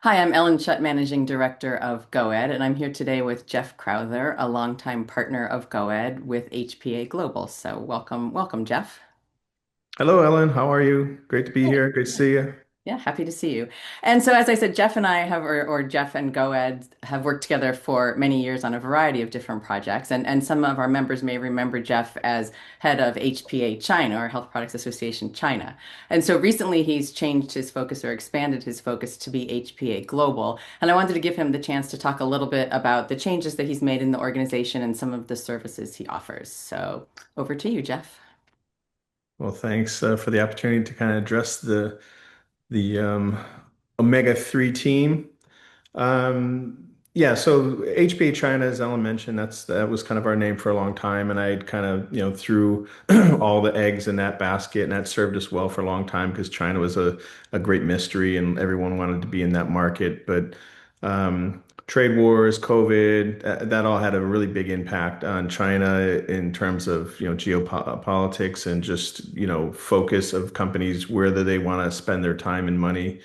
Hi, I'm Ellen Shutt, Managing Director of GOED, and I'm here today with Jeff Crowther, a longtime partner of GOED with HPA Global. So welcome, Jeff. Hello, Ellen. How are you? Great to be Hey. here. Great to see you. Yeah, happy to see you. And so, as I said, Jeff and I have, or Jeff and GoEd have worked together for many years on a variety of different projects. And some of our members may remember Jeff as head of HPA China, or Health Products Association China. And so recently he's changed his focus or expanded his focus to be HPA Global. And I wanted to give him the chance to talk a little bit about the changes that he's made in the organization and some of the services he offers. So over to you, Jeff. Well, thanks for the opportunity to kind of address the omega-3 team. Yeah, so HPA China, as Ellen mentioned, that was kind of our name for a long time, and I kind of threw all the eggs in that basket, and that served us well for a long time because China was a great mystery, and everyone wanted to be in that market. But trade wars, COVID, that all had a really big impact on China in terms of geopolitics and just focus of companies whether they want to spend their time and money.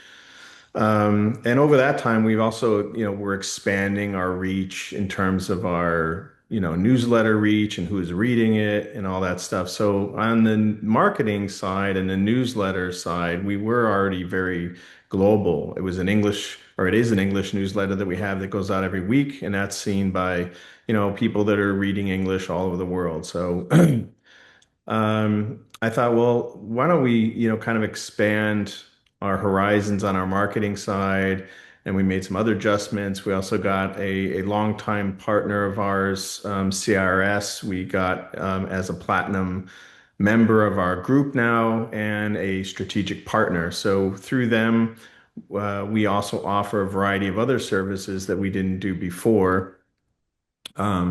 And over that time, we've also, we're expanding our reach in terms of our, newsletter reach and who's reading it and all that stuff. So on the marketing side and the newsletter side, we were already very global. It was an English, or it is an English newsletter that we have that goes out every week, and that's seen by, people that are reading English all over the world. So I thought, well, why don't we, kind of expand our horizons on our marketing side? And we made some other adjustments. We also got a longtime partner of ours, CRS. We got as a platinum member of our group now and a strategic partner. So through them, we also offer a variety of other services that we didn't do before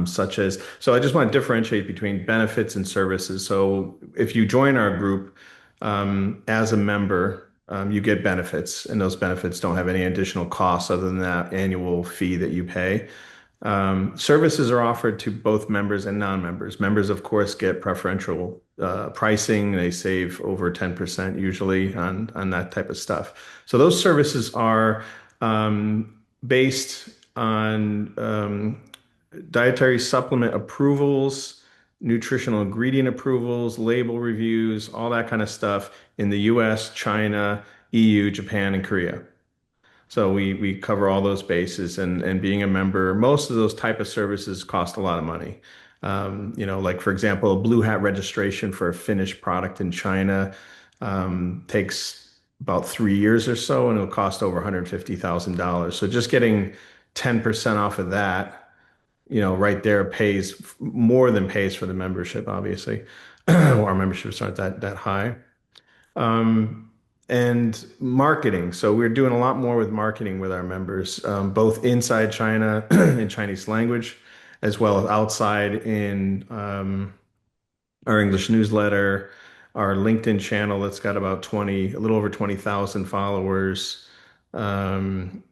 such as, so I just want to differentiate between benefits and services. So if you join our group as a member, you get benefits, and those benefits don't have any additional costs other than that annual fee that you pay. Services are offered to both members and non-members. Members, of course, get preferential pricing. They save over 10% usually on that type of stuff. So those services are based on dietary supplement approvals, nutritional ingredient approvals, label reviews, all that kind of stuff in the US, China, EU, Japan, and Korea. So we cover all those bases, and being a member, most of those type of services cost a lot of money. Like for example, a Blue Hat registration for a finished product in China takes about 3 years or so, and it'll cost over $150,000. So just getting 10% off of that, right there pays more than pays for the membership, obviously. Our memberships aren't that high. Um, and marketing. So we're doing a lot more with marketing with our members, both inside China in Chinese language, as well as outside in our English newsletter, our LinkedIn channel that's got about a little over 20,000 followers. Um,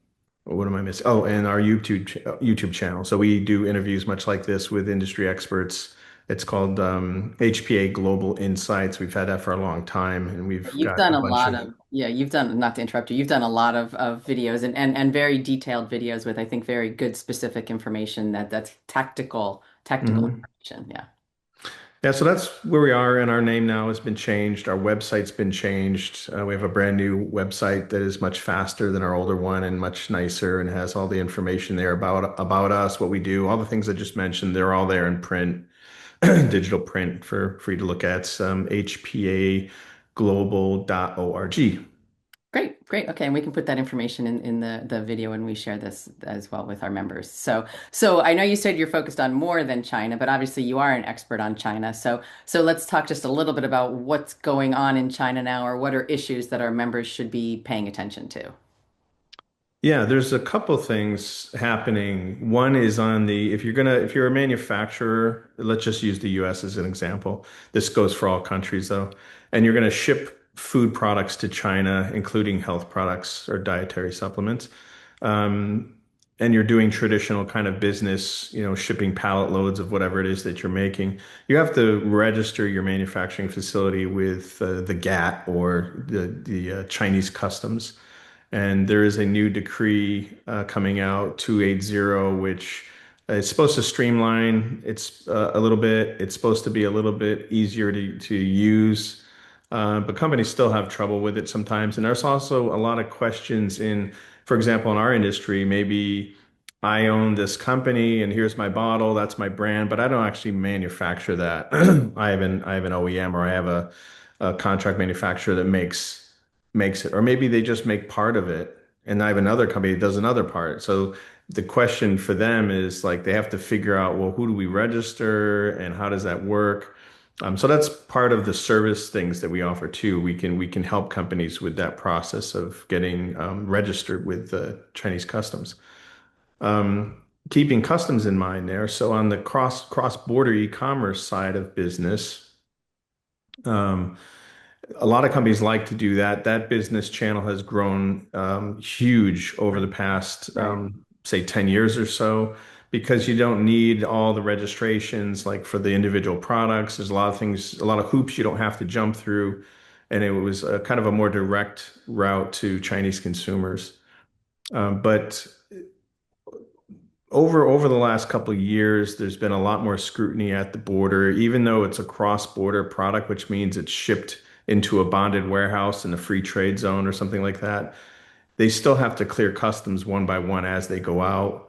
what am I missing? Oh, and our YouTube channel. So we do interviews much like this with industry experts. It's called HPA Global Insights. We've had that for a long time, and we've You've got done a a bunch lot of. of, yeah, you've done, not to interrupt you, you've done a lot of videos and very detailed videos with, I think, very good specific information that's tactical Mhm. information. Yeah. Yeah, so that's where we are, and our name now has been changed. Our website's been changed. We have a brand new website that is much faster than our older one and much nicer, and has all the information there about us, what we do, all the things I just mentioned. They're all there in print, digital print for you to look at. HPAglobal.org. Great, great. Okay, and we can put that information in the video when we share this as well with our members. So I know you said you're focused on more than China, but obviously you are an expert on China. So let's talk just a little bit about what's going on in China now, or what are issues that our members should be paying attention to. Yeah, there's a couple things happening. One is if you're a manufacturer, let's just use the US as an example. This goes for all countries though. And you're gonna ship food products to China, including health products or dietary supplements. Um, and you're doing traditional kind of business, shipping pallet loads of whatever it is that you're making. You have to register your manufacturing facility with the GAT or the Chinese customs. And there is a new decree coming out, 280, which is supposed to streamline it's a little bit. It's supposed to be a little bit easier to use, but companies still have trouble with it sometimes. And there's also a lot of questions in, for example, in our industry, maybe I own this company and here's my bottle, that's my brand, but I don't actually manufacture that. I have an OEM, or I have a contract manufacturer that makes it, or maybe they just make part of it, and I have another company that does another part. So the question for them is like they have to figure out, well, who do we register and how does that work? So that's part of the service things that we offer too. We can help companies with that process of getting registered with Chinese customs. Keeping customs in mind there. So on the cross-border e-commerce side of business, um, a lot of companies like to do that. That business channel has grown huge over the past, Right. say, 10 years or so, because you don't need all the registrations like for the individual products. There's a lot of things, a lot of hoops you don't have to jump through. And it was a kind of a more direct route to Chinese consumers. But over the last couple of years, there's been a lot more scrutiny at the border, even though it's a cross-border product, which means it's shipped into a bonded warehouse in a free trade zone or something like that. They still have to clear customs one by one as they go out.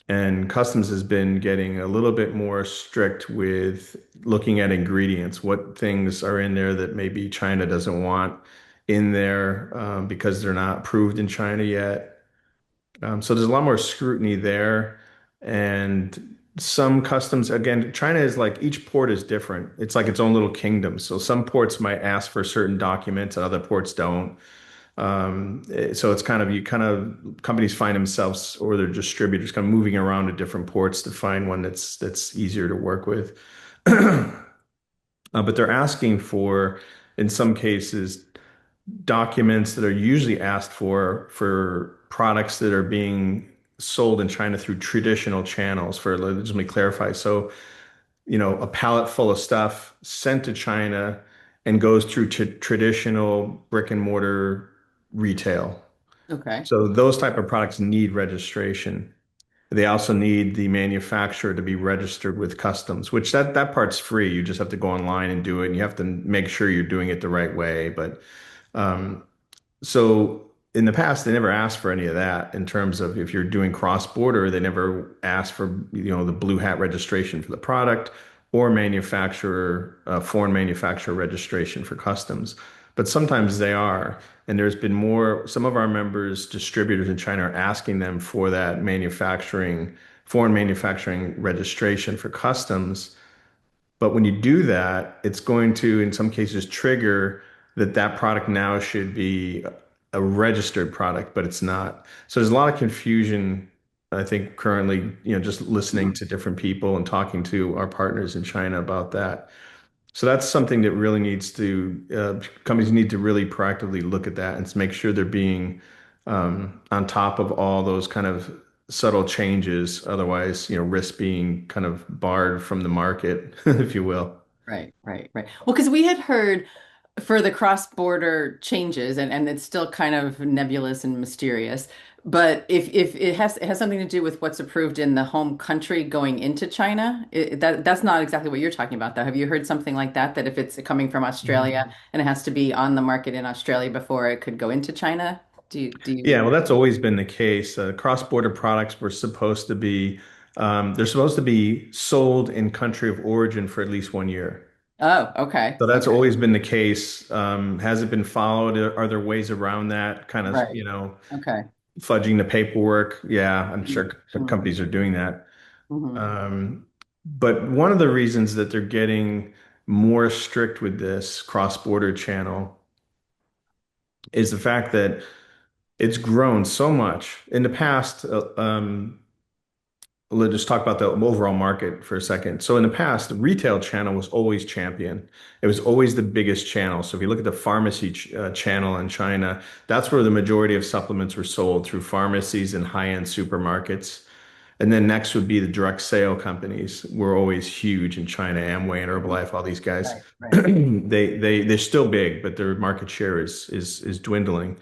And customs has been getting a little bit more strict with looking at ingredients, what things are in there that maybe China doesn't want in there because they're not approved in China yet. So there's a lot more scrutiny there. And some customs, again, China is like each port is different. It's like its own little kingdom. So some ports might ask for certain documents and other ports don't. So it's kind of, you kind of, companies find themselves, or their distributors kind of moving around to different ports to find one that's easier to work with. But they're asking for, in some cases, documents that are usually asked for products that are being sold in China through traditional channels. For, let me clarify. So, a pallet full of stuff sent to China and goes through traditional brick and mortar retail. Okay. So those type of products need registration. They also need the manufacturer to be registered with customs, which that part's free. You just have to go online and do it, and you have to make sure you're doing it the right way. But um, so in the past, they never asked for any of that in terms of if you're doing cross-border, they never asked for, the blue hat registration for the product or foreign manufacturer registration for customs. But sometimes they are. And there's been more, some of our members, distributors in China are asking them for that foreign manufacturing registration for customs. But when you do that, it's going to, in some cases, trigger that product now should be a registered product, but it's not. So there's a lot of confusion, I think, currently, just listening to different people and talking to our partners in China about that. So that's something that really companies need to really proactively look at that and to make sure they're being on top of all those kind of subtle changes. Otherwise, risk being kind of barred from the market, if you will. Right, right, right. Well, because we had heard for the cross-border changes, and it's still kind of nebulous and mysterious, but if it has something to do with what's approved in the home country going into China, that's not exactly what you're talking about, though. Have you heard something like that? That if it's coming from Australia and it has to be on the market in Australia before it could go into China? Do you? Yeah, well, that's always been the case. Cross-border products were supposed to be, they're supposed to be sold in country of origin for at least 1 year. Oh, okay, So that's okay, always been the case. Has it been followed? Are there ways around that kind of, right, okay. fudging the paperwork? Yeah, I'm sure Mhm, companies are doing that. mhm. But one of the reasons that they're getting more strict with this cross-border channel is the fact that it's grown so much. In the past, let's just talk about the overall market for a second. So in the past, the retail channel was always champion. It was always the biggest channel. So if you look at the pharmacy channel in China, that's where the majority of supplements were sold through pharmacies and high-end supermarkets. And then next would be the direct sale companies were always huge in China, Amway and Herbalife, all these guys. Right, right. They're still big, but their market share is dwindling.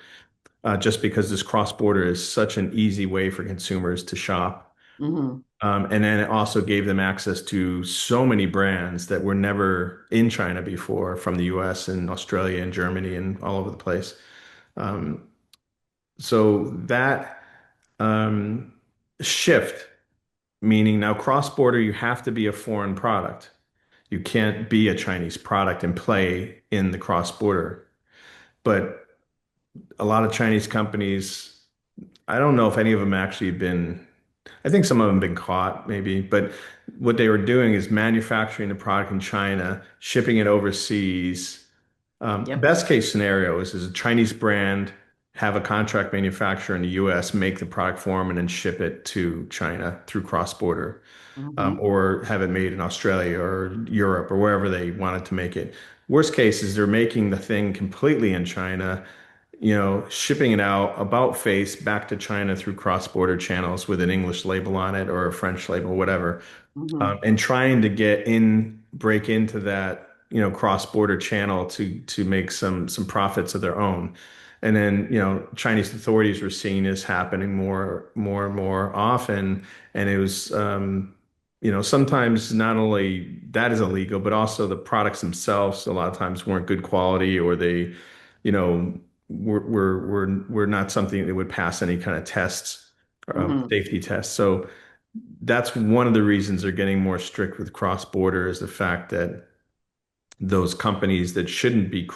just because this cross-border is such an easy way for consumers to shop. Hmm. And then it also gave them access to so many brands that were never in China before from the US and Australia and Germany and all over the place. Um, so that um, shift, meaning now cross-border, you have to be a foreign product. You can't be a Chinese product and play in the cross-border. But a lot of Chinese companies, I don't know if any of them actually been, I think some of them have been caught maybe, but what they were doing is manufacturing the product in China, shipping it overseas. Yep. Best case scenario is a Chinese brand have a contract manufacturer in the US make the product for them and then ship it to China through cross-border, Hmm. or have it made in Australia or Europe or wherever they wanted to make it. Worst case is they're making the thing completely in China, shipping it out about face back to China through cross-border channels with an English label on it or a French label, whatever, Hmm. and trying to break into that, cross-border channel to make some profits of their own. And then, Chinese authorities were seeing this happening more and more often, and it was, sometimes not only that is illegal, but also the products themselves a lot of times weren't good quality, or they, you know, were not something that would pass any kind of tests, Hmm. safety tests. So that's one of the reasons they're getting more strict with cross-border is the fact that those companies that shouldn't be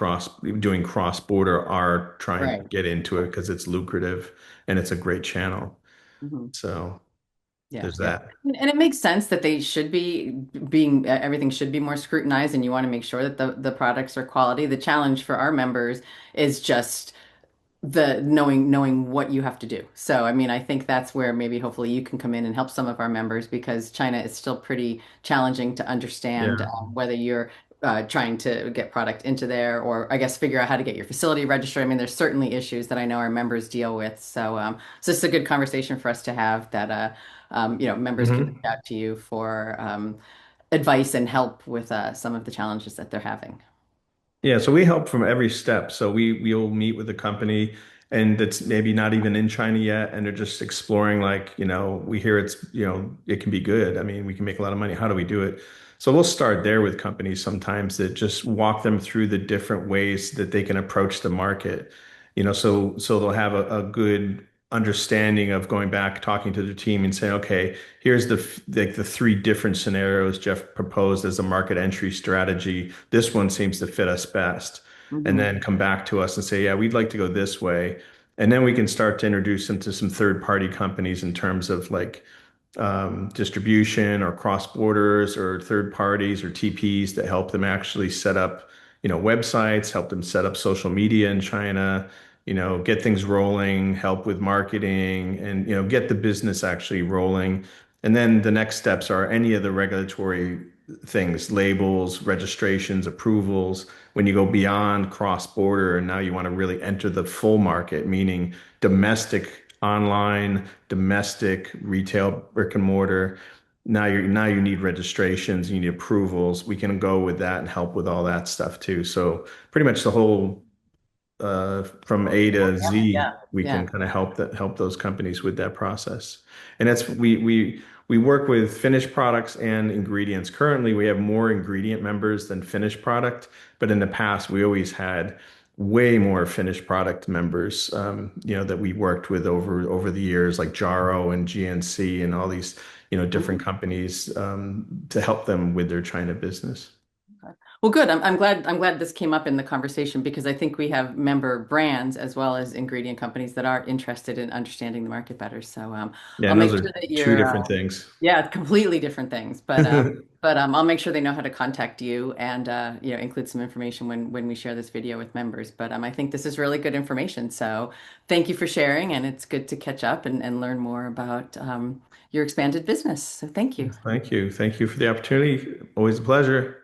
doing cross-border are trying to Right. get into it because it's lucrative and it's a great channel. Hmm. So Yeah, there's yeah. that. And it makes sense that they should be being everything should be more scrutinized, and you want to make sure that the products are quality. The challenge for our members is just the knowing what you have to do. So, I mean, I think that's where maybe hopefully you can come in and help some of our members because China is still pretty challenging to understand Yeah. whether you're trying to get product into there or I guess figure out how to get your facility registered. I mean, there's certainly issues that I know our members deal with. So it's a good conversation for us to have that members can reach Mhm. out to you for advice and help with some of the challenges that they're having. Yeah, so we help from every step. So we'll meet with a company and that's maybe not even in China yet, and they're just exploring like, we hear it can be good. I mean, we can make a lot of money. How do we do it? So we'll start there with companies sometimes that just walk them through the different ways that they can approach the market. So they'll have a good understanding of going back, talking to their team and saying, okay, here's the three different scenarios Jeff proposed as a market entry strategy. This one seems to fit us best. And Hmm. then come back to us and say, yeah, we'd like to go this way. And then we can start to introduce them to some third-party companies in terms of like distribution or cross borders or third parties or TPs that help them actually set up, websites, help them set up social media in China, get things rolling, help with marketing, and get the business actually rolling. And then the next steps are any of the regulatory things, labels, registrations, approvals. When you go beyond cross-border and now you want to really enter the full market, meaning domestic online, domestic retail, brick and mortar. Now you need registrations, you need approvals. We can go with that and help with all that stuff too. So pretty much the whole from A to Yeah. Z, we can Yeah. kind of help those companies with that process. And that's we work with finished products and ingredients. Currently, we have more ingredient members than finished product, but in the past, we always had way more finished product members, that we worked with over the years, like Jaro and GNC and all these, different Mhm. companies, to help them with their China business. Okay. Well, good. I'm glad this came up in the conversation because I think we have member brands as well as ingredient companies that are interested in understanding the market better. So Yeah, I'll and make those sure are that two you're different things. yeah, completely different things. But I'll make sure they know how to contact you and include some information when we share this video with members. But I think this is really good information. So thank you for sharing, and it's good to catch up and learn more about your expanded business. So thank you. Thank you. Thank you for the opportunity. Always a pleasure.